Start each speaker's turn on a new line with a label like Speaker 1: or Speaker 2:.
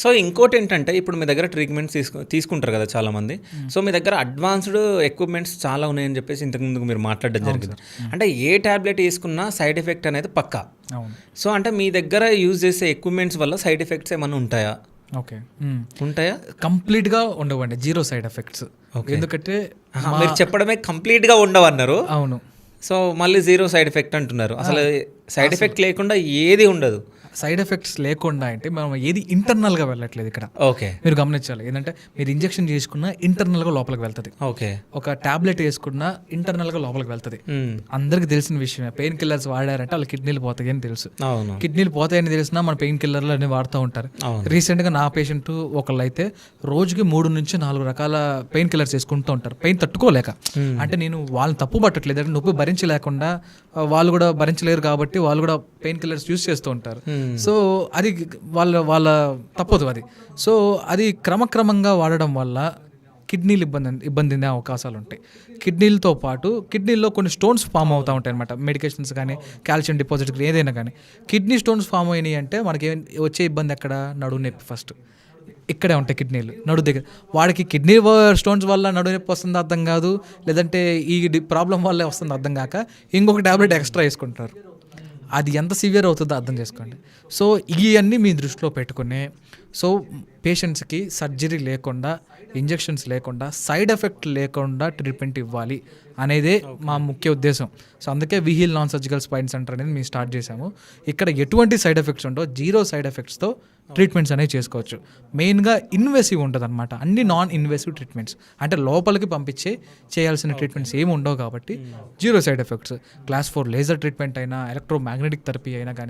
Speaker 1: So ఇంకోటేంటంటే, ఇప్పుడు మీ దగ్గర ట్రీట్మెంట్స్ తీసుకుంటారు కదా చాలామంది. సో మీ దగ్గర అడ్వాన్స్‌డ్ ఎక్విప్‌మెంట్స్ చాలా ఉన్నాయని చెప్పేసి ఇంతకు ముందుకు మీరు మాట్లాడడం జరిగింది. అంటే ఏ టాబ్లెట్ ఏసుకున్నా సైడ్ ఎఫెక్ట్ అనేది పక్కా.
Speaker 2: అవును.
Speaker 1: సో అంటే మీ దగ్గర యూజ్ చేసే ఎక్విప్‌మెంట్స్ వల్ల సైడ్ ఎఫెక్ట్స్ ఏమన్నా ఉంటాయా?
Speaker 2: ఓకే.
Speaker 1: ఉంటాయా?
Speaker 2: కంప్లీట్‌గా ఉండవండి. Zero side effects. ఎందుకంటే
Speaker 1: మీరు చెప్పడమే కంప్లీట్‌గా ఉండవన్నారు.
Speaker 2: అవును.
Speaker 1: సో మళ్ళీ జీరో సైడ్ ఎఫెక్ట్ అంటున్నారు. అసలు సైడ్ ఎఫెక్ట్ లేకుండా ఏది ఉండదు.
Speaker 2: సైడ్ ఎఫెక్ట్స్ లేకుండా అంటే మనం ఏది ఇంటర్నల్గా వెళ్ళట్లేదు ఇక్కడ.
Speaker 1: ఓకే.
Speaker 2: మీరు గమనించాలి. ఏంటంటే మీరు ఇంజెక్షన్ చేసుకున్నా ఇంటర్నల్గా లోపలికి వెళ్తుంది.
Speaker 1: ఓకే.
Speaker 2: ఒక టాబ్లెట్ వేసుకున్నా ఇంటర్నల్గా లోపలికి వెళ్తుంది. అందరికి తెలిసిన విషయమే. పెయిన్ కిల్లర్స్ వాడారంటే వాళ్ళ కిడ్నీలు పోతాయి అని తెలుసు.
Speaker 1: అవును.
Speaker 2: కిడ్నీలు పోతాయని తెలిసినా మన పెయిన్ కిల్లర్లు అన్ని వాడుతూ ఉంటారు. రీసెంట్గా నా పేషెంట్ ఒకళ్ళు అయితే రోజుకి 3 నుంచి 4 రకాల పెయిన్ కిల్లర్స్ వేసుకుంటూ ఉంటారు, పెయిన్ తట్టుకోలేక. అంటే నేను వాళ్ళని తప్పు పట్టట్లేదు, అంటే నొప్పి భరించలేకుండా వాళ్ళు కూడా భరించలేరు కాబట్టి వాళ్ళు కూడా పెయిన్ కిల్లర్స్ యూస్ చేస్తూ ఉంటారు. సో అది వాళ్ళ తప్పదు అది. సో అది క్రమక్రమంగా వాడడం వల్ల కిడ్నీలు ఇబ్బంది అనే అవకాశాలు ఉంటాయి. కిడ్నీలతో పాటు కిడ్నీలో కొన్ని స్టోన్స్ ఫామ్ అవుతూ ఉంటాయి అనమాట. మెడికేషన్స్ కానీ కాల్షియం డిపాజిట్ ఏదైనా కానీ కిడ్నీ స్టోన్స్ ఫామ్ అయినాయి అంటే మనకి వచ్చే ఇబ్బంది ఎక్కడ? నడుము నొప్పి ఫస్ట్ ఇక్కడే ఉంటాయి కిడ్నీలు, నడు దగ్గర. వాడికి కిడ్నీ స్టోన్స్ వల్ల నడుము నొప్పి వస్తుంది అర్థం కాదు, లేదంటే ఈ ప్రాబ్లం వల్లే వస్తుంది అర్థం కాక ఇంకొక ట్యాబ్లెట్ ఎక్స్ట్రా వేసుకుంటారు. అది ఎంత సివియర్ అవుతుందో అర్థం చేసుకోండి. సో ఇవన్నీ మీ దృష్టిలో పెట్టుకునే సో పేషెంట్స్కి సర్జరీ లేకుండా, ఇంజెక్షన్స్ లేకుండా, సైడ్ ఎఫెక్ట్ లేకుండా ట్రీట్మెంట్ ఇవ్వాలి అనేదే మా ముఖ్య ఉద్దేశం. సో అందుకే విహీల్ నాన్ సర్జికల్ స్పైన్ సెంటర్ అనేది మేము స్టార్ట్ చేసాము. ఇక్కడ ఎటువంటి సైడ్ ఎఫెక్ట్స్ ఉండవు, జీరో సైడ్ ఎఫెక్ట్స్తో ట్రీట్మెంట్స్ అనేవి చేసుకోవచ్చు. మెయిన్గా ఇన్వెసివ్ ఉంటుంది అనమాట. అన్ని నాన్ ఇన్వెసివ్ ట్రీట్మెంట్స్, అంటే లోపలికి పంపించే చేయాల్సిన ట్రీట్మెంట్స్ ఏమి ఉండవు కాబట్టి zero side effects. Class 4 laser treatment అయినా, ఎలక్ట్రోమాగ్నెటిక్ థెరపీ అయినా కానీ